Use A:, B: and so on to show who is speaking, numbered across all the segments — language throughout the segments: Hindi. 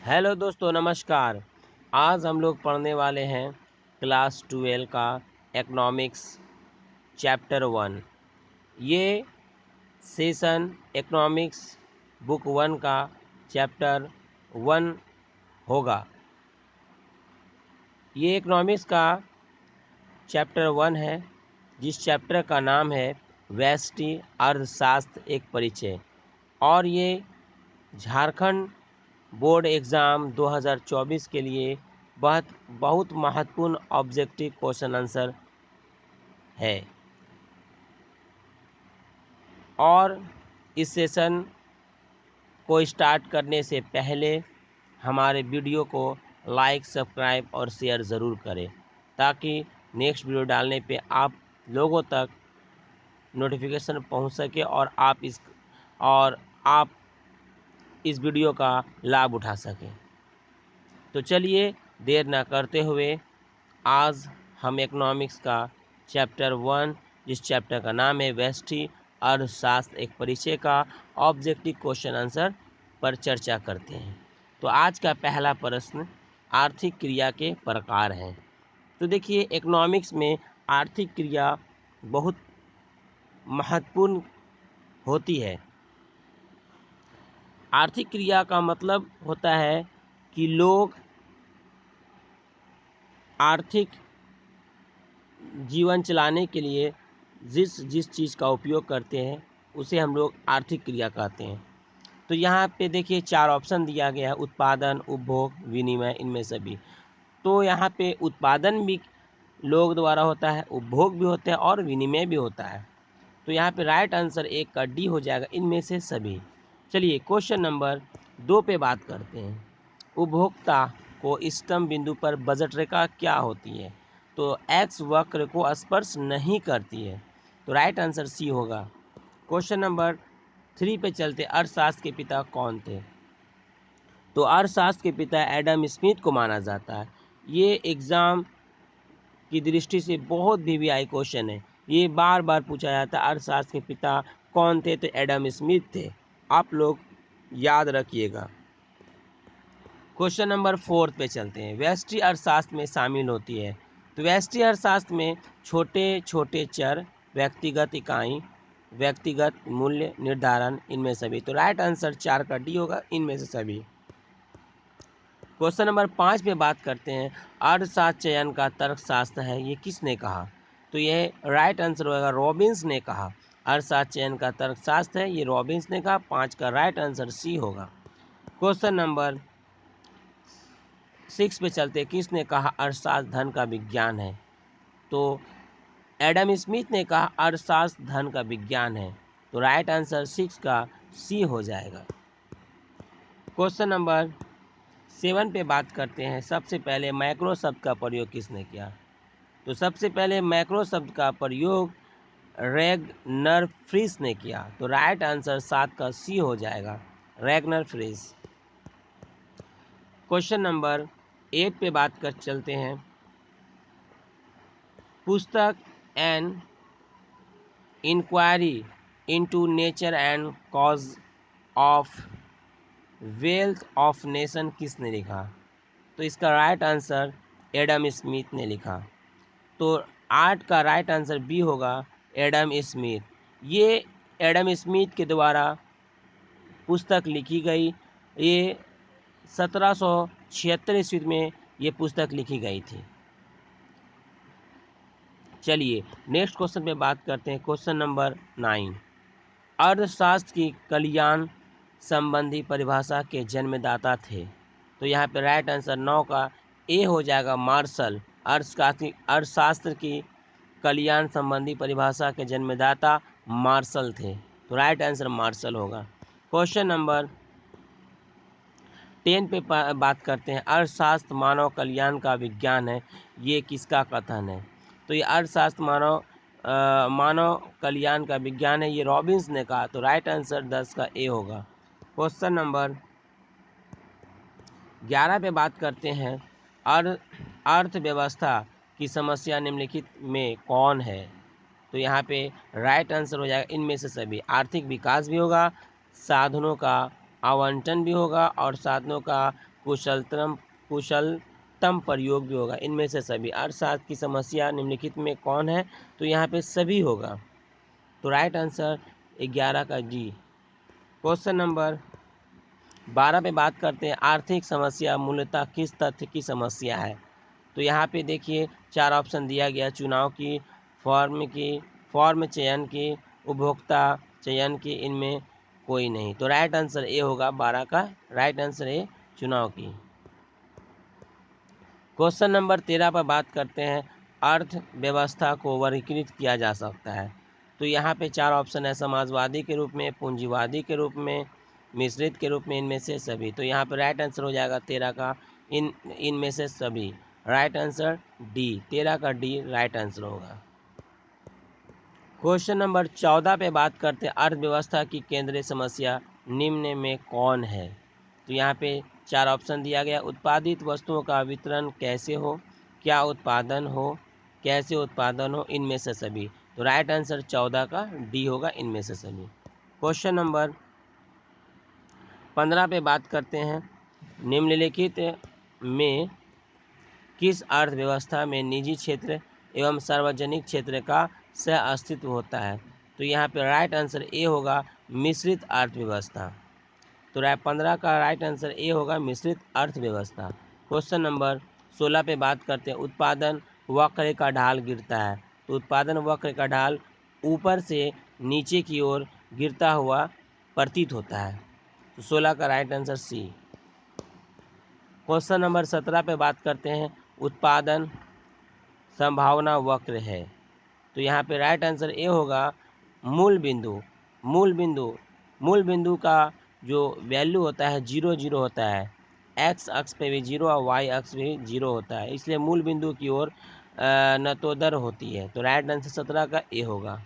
A: हेलो दोस्तों, नमस्कार। आज हम लोग पढ़ने वाले हैं क्लास 12 का इकोनॉमिक्स चैप्टर 1। ये सेशन इकोनॉमिक्स बुक 1 का चैप्टर 1 होगा। ये इकोनॉमिक्स का चैप्टर 1 है, जिस चैप्टर का नाम है व्यष्टि अर्थशास्त्र एक परिचय। और ये झारखंड बोर्ड एग्ज़ाम 2024 के लिए बहुत महत्वपूर्ण ऑब्जेक्टिव क्वेश्चन आंसर है। और इस सेशन को स्टार्ट करने से पहले हमारे वीडियो को लाइक, सब्सक्राइब और शेयर ज़रूर करें, ताकि नेक्स्ट वीडियो डालने पे आप लोगों तक नोटिफिकेशन पहुंच सके और आप इस वीडियो का लाभ उठा सकें। तो चलिए देर ना करते हुए आज हम इकोनॉमिक्स का चैप्टर 1, जिस चैप्टर का नाम है व्यष्टि अर्थशास्त्र एक परिचय का ऑब्जेक्टिव क्वेश्चन आंसर पर चर्चा करते हैं। तो आज का पहला प्रश्न आर्थिक क्रिया के प्रकार हैं। तो देखिए, इकोनॉमिक्स में आर्थिक क्रिया बहुत महत्वपूर्ण होती है। आर्थिक क्रिया का मतलब होता है कि लोग आर्थिक जीवन चलाने के लिए जिस चीज़ का उपयोग करते हैं उसे हम लोग आर्थिक क्रिया कहते हैं। तो यहाँ पे देखिए 4 ऑप्शन दिया गया है: उत्पादन, उपभोग, विनिमय, इनमें सभी। तो यहाँ पे उत्पादन भी लोग द्वारा होता है, उपभोग भी होता है और विनिमय भी होता है। तो यहाँ पे राइट आंसर एक का डी हो जाएगा, इनमें से सभी। चलिए क्वेश्चन नंबर 2 पे बात करते हैं। उपभोक्ता को इष्टतम बिंदु पर बजट रेखा क्या होती है? तो एक्स वक्र को स्पर्श नहीं करती है। तो राइट आंसर सी होगा। क्वेश्चन नंबर 3 पे चलते। अर्थशास्त्र के पिता कौन थे? तो अर्थशास्त्र के पिता एडम स्मिथ को माना जाता है। ये एग्ज़ाम की दृष्टि से बहुत वीवीआई क्वेश्चन है। ये बार बार पूछा जाता है अर्थशास्त्र के पिता कौन थे? तो एडम स्मिथ थे। आप लोग याद रखिएगा। क्वेश्चन नंबर 4 पे चलते हैं। व्यष्टि अर्थशास्त्र में शामिल होती है। तो व्यष्टि अर्थशास्त्र में छोटे छोटे चर, व्यक्तिगत इकाई, व्यक्तिगत मूल्य निर्धारण, इनमें सभी। तो राइट आंसर 4 का डी होगा, इनमें से सभी। क्वेश्चन नंबर 5 पे बात करते हैं। अर्थशास्त्र चयन का तर्कशास्त्र है, ये किसने कहा? तो ये राइट आंसर होगा, रॉबिन्स ने कहा। अर्थशास्त्र चयन का तर्कशास्त्र है, ये रॉबिन्स ने कहा। 5 का राइट आंसर सी होगा। क्वेश्चन नंबर 6 पे चलते हैं। किसने कहा अर्थशास्त्र धन का विज्ञान है? तो एडम स्मिथ ने कहा अर्थशास्त्र धन का विज्ञान है। तो राइट आंसर 6 का सी हो जाएगा। क्वेश्चन नंबर 7 पे बात करते हैं। सबसे पहले मैक्रो शब्द का प्रयोग किसने किया? तो सबसे पहले मैक्रो शब्द का प्रयोग रैगनर फ्रिश ने किया। तो राइट आंसर 7 का सी हो जाएगा, रैगनर फ्रिश। क्वेश्चन नंबर 8 पे बात कर चलते हैं। पुस्तक an inquiry into nature and cause of wealth of nation किसने लिखा? तो इसका राइट आंसर एडम स्मिथ ने लिखा। तो 8 का राइट आंसर बी होगा, एडम स्मिथ। ये एडम स्मिथ के द्वारा पुस्तक लिखी गई। ये 1776 ईस्वी में ये पुस्तक लिखी गई थी। चलिए नेक्स्ट क्वेश्चन पे बात करते हैं। Question number 9। अर्थशास्त्र की कल्याण संबंधी परिभाषा के जन्मदाता थे। तो यहाँ पे राइट आंसर 9 का ए हो जाएगा, मार्शल। अर्थशास्त्र की कल्याण संबंधी परिभाषा के जन्मदाता मार्शल थे। तो राइट आंसर मार्शल होगा। क्वेश्चन नंबर 10 पे बात करते हैं। अर्थशास्त्र मानव कल्याण का विज्ञान है, ये किसका कथन है? तो ये अर्थशास्त्र मानव कल्याण का विज्ञान है, ये रॉबिन्स ने कहा। तो राइट आंसर 10 का ए होगा। क्वेश्चन नंबर 11 पे बात करते हैं। अर्थव्यवस्था की समस्या निम्नलिखित में कौन है? तो यहाँ पे राइट आंसर हो जाएगा इनमें से सभी। आर्थिक विकास भी होगा, साधनों का आवंटन भी होगा और साधनों का कुशलतम प्रयोग भी होगा, इनमें से सभी। अर्थशास्त्र की समस्या निम्नलिखित में कौन है? तो यहाँ पे सभी होगा। तो राइट आंसर 11 का डी। क्वेश्चन नंबर 12 पे बात करते हैं, आर्थिक समस्या मूलतः किस तथ्य की समस्या है? तो यहाँ पे देखिए 4 ऑप्शन दिया गया, चुनाव की, फॉर्म चयन की, उपभोक्ता चयन की, इनमें कोई नहीं। तो राइट आंसर ए होगा 12 का, राइट आंसर ए चुनाव की। क्वेश्चन नंबर 13 पर बात करते हैं, अर्थव्यवस्था को वर्गीकृत किया जा सकता है। तो यहाँ पे 4 ऑप्शन है, समाजवादी के रूप में, पूंजीवादी के रूप में, मिश्रित के रूप में, इनमें से सभी। तो यहाँ पे राइट आंसर हो जाएगा 13 का इनमें से सभी। राइट आंसर डी, 13 का डी राइट आंसर होगा। क्वेश्चन नंबर 14 पे बात करते हैं, अर्थव्यवस्था की केंद्रीय समस्या निम्न में कौन है? तो यहाँ पे 4 ऑप्शन दिया गया, उत्पादित वस्तुओं का वितरण कैसे हो, क्या उत्पादन हो, कैसे उत्पादन हो, इनमें से सभी। तो राइट आंसर 14 का डी होगा, इनमें से सभी। क्वेश्चन नंबर 15 पे बात करते हैं, निम्नलिखित में किस अर्थव्यवस्था में निजी क्षेत्र एवं सार्वजनिक क्षेत्र का सह अस्तित्व होता है? तो यहाँ पे राइट आंसर ए होगा, मिश्रित अर्थव्यवस्था। तो 15 का राइट आंसर ए होगा, मिश्रित अर्थव्यवस्था। क्वेश्चन नंबर 16 पे बात करते हैं, उत्पादन वक्र का ढाल गिरता है। तो उत्पादन वक्र का ढाल ऊपर से नीचे की ओर गिरता हुआ प्रतीत होता है। तो 16 का right answer C. Question number 17 पे बात करते हैं, उत्पादन संभावना वक्र है। तो यहाँ पे राइट आंसर ए होगा, मूल बिंदु का जो वैल्यू होता है 0 0 होता है, एक्स अक्ष पे भी 0 और वाई अक्ष भी 0 होता है, इसलिए मूल बिंदु की ओर नतोदर होती है। तो राइट आंसर 17 का ए होगा।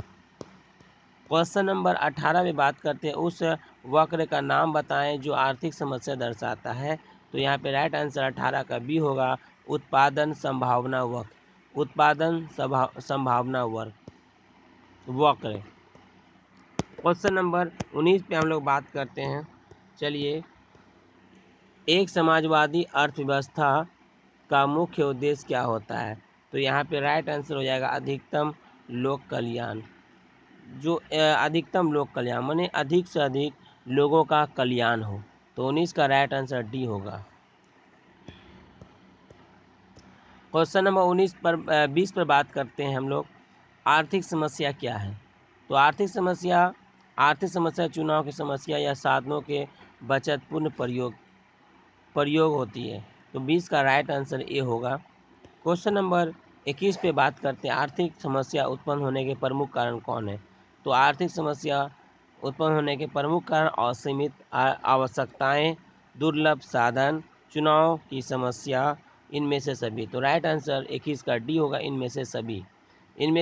A: क्वेश्चन नंबर 18 में बात करते हैं, उस वक्र का नाम बताएं जो आर्थिक समस्या दर्शाता है। तो यहाँ पे राइट आंसर 18 का बी होगा, उत्पादन संभावना वक्र। उत्पादन संभावना वक्र। क्वेश्चन नंबर 19 पे हम लोग बात करते हैं, चलिए, एक समाजवादी अर्थव्यवस्था का मुख्य उद्देश्य क्या होता है? तो यहाँ पे राइट आंसर हो जाएगा अधिकतम लोक कल्याण। जो अधिकतम लोक कल्याण माने अधिक से अधिक लोगों का कल्याण हो। तो 19 का राइट आंसर डी होगा। क्वेश्चन नंबर 20 पर बात करते हैं हम लोग, आर्थिक समस्या क्या है? तो आर्थिक समस्या चुनाव की समस्या या साधनों के बचतपूर्ण प्रयोग होती है। तो 20 का राइट आंसर ए होगा। क्वेश्चन नंबर 21 पे बात करते हैं, आर्थिक समस्या उत्पन्न होने के प्रमुख कारण कौन है? तो आर्थिक समस्या उत्पन्न होने के प्रमुख कारण असीमित आवश्यकताएं, दुर्लभ साधन, चुनाव की समस्या, इनमें से सभी। तो राइट आंसर 21 का डी होगा, इनमें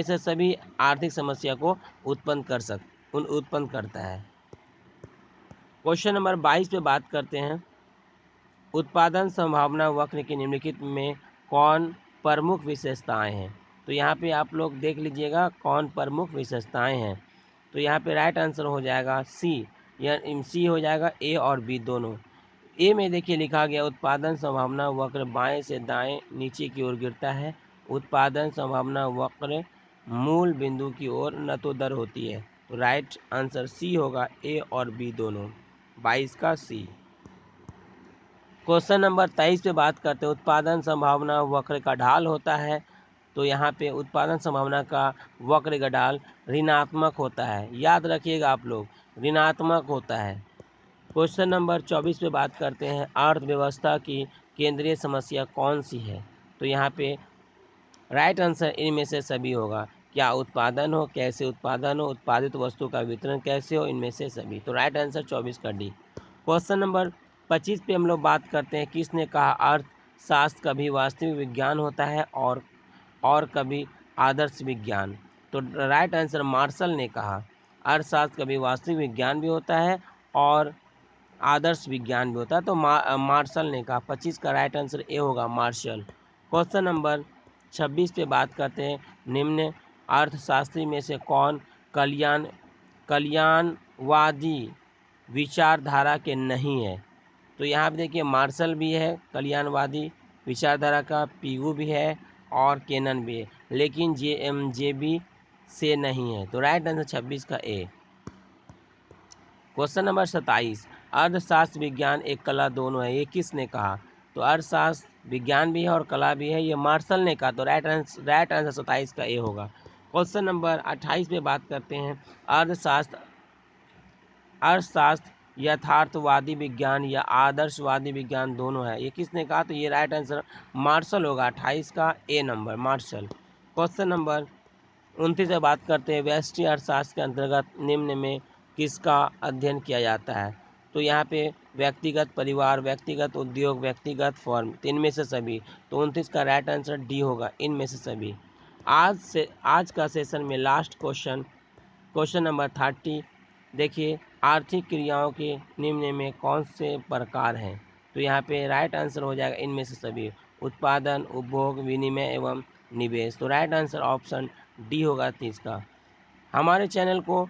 A: से सभी आर्थिक समस्या को उत्पन्न करता है। क्वेश्चन नंबर 22 पे बात करते हैं, उत्पादन संभावना वक्र की निम्नलिखित में कौन प्रमुख विशेषताएं हैं? तो यहाँ पे आप लोग देख लीजिएगा कौन प्रमुख विशेषताएं हैं। तो यहाँ पे राइट आंसर हो जाएगा सी, या सी हो जाएगा, ए और बी दोनों। ए में देखिए लिखा गया, उत्पादन संभावना वक्र बाएं से दाएं नीचे की ओर गिरता है। उत्पादन संभावना वक्र मूल बिंदु की ओर नतोदर होती है। तो राइट आंसर सी होगा, ए और बी दोनों, 22 का सी। क्वेश्चन नंबर 23 पे बात करते हैं, उत्पादन संभावना वक्र का ढाल होता है। तो यहाँ पे उत्पादन संभावना का वक्र का ढाल ऋणात्मक होता है, याद रखिएगा आप लोग, ऋणात्मक होता है। क्वेश्चन नंबर 24 पे बात करते हैं, अर्थव्यवस्था की केंद्रीय समस्या कौन सी है? तो यहाँ पे राइट आंसर इनमें से सभी होगा, क्या उत्पादन हो, कैसे उत्पादन हो, उत्पादित वस्तु का वितरण कैसे हो, इनमें से सभी। तो राइट आंसर 24 का डी। क्वेश्चन नंबर 25 पे हम लोग बात करते हैं, किसने कहा अर्थशास्त्र कभी वास्तविक विज्ञान होता है और कभी आदर्श विज्ञान? तो राइट आंसर मार्शल ने कहा, अर्थशास्त्र कभी वास्तविक विज्ञान भी होता है और आदर्श विज्ञान भी होता है। तो मार्शल ने कहा, 25 का राइट आंसर ए होगा, मार्शल। क्वेश्चन नंबर 26 पे बात करते हैं, निम्न अर्थशास्त्री में से कौन कल्याणवादी विचारधारा के नहीं है। तो यहाँ पे देखिए मार्शल भी है कल्याणवादी विचारधारा का, पीगू भी है और केनन भी है, लेकिन JMJB से नहीं है। तो राइट आंसर 26 का ए। क्वेश्चन नंबर 27, अर्थशास्त्र विज्ञान एक कला दोनों है, ये किसने कहा? तो अर्थशास्त्र विज्ञान भी है और कला भी है, ये मार्शल ने कहा। तो राइट आंसर 27 का ए होगा। क्वेश्चन नंबर 28 पे बात करते हैं, अर्थशास्त्र यथार्थवादी विज्ञान या आदर्शवादी विज्ञान दोनों है, ये किसने कहा? तो ये राइट आंसर मार्शल होगा। 28 का ए नंबर मार्शल। क्वेश्चन नंबर 29 से बात करते हैं, व्यष्टि अर्थशास्त्र के अंतर्गत निम्न में किसका अध्ययन किया जाता है? तो यहाँ पे व्यक्तिगत परिवार, व्यक्तिगत उद्योग, व्यक्तिगत फर्म, तो इनमें से सभी। तो 29 का राइट आंसर डी होगा, इनमें से सभी। आज का सेशन में लास्ट क्वेश्चन नंबर 30 देखिए, आर्थिक क्रियाओं के निम्न में कौन से प्रकार हैं? तो यहाँ पे राइट आंसर हो जाएगा इनमें से सभी, उत्पादन, उपभोग, विनिमय एवं निवेश। तो राइट आंसर ऑप्शन डी होगा 30 का। हमारे चैनल को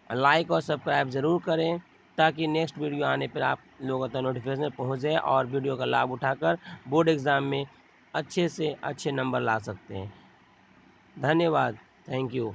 A: लाइक और सब्सक्राइब ज़रूर करें ताकि नेक्स्ट वीडियो आने पर आप लोगों तक नोटिफिकेशन पहुँच जाए और वीडियो का लाभ उठाकर बोर्ड एग्ज़ाम में अच्छे से अच्छे नंबर ला सकते हैं। धन्यवाद, थैंक यू।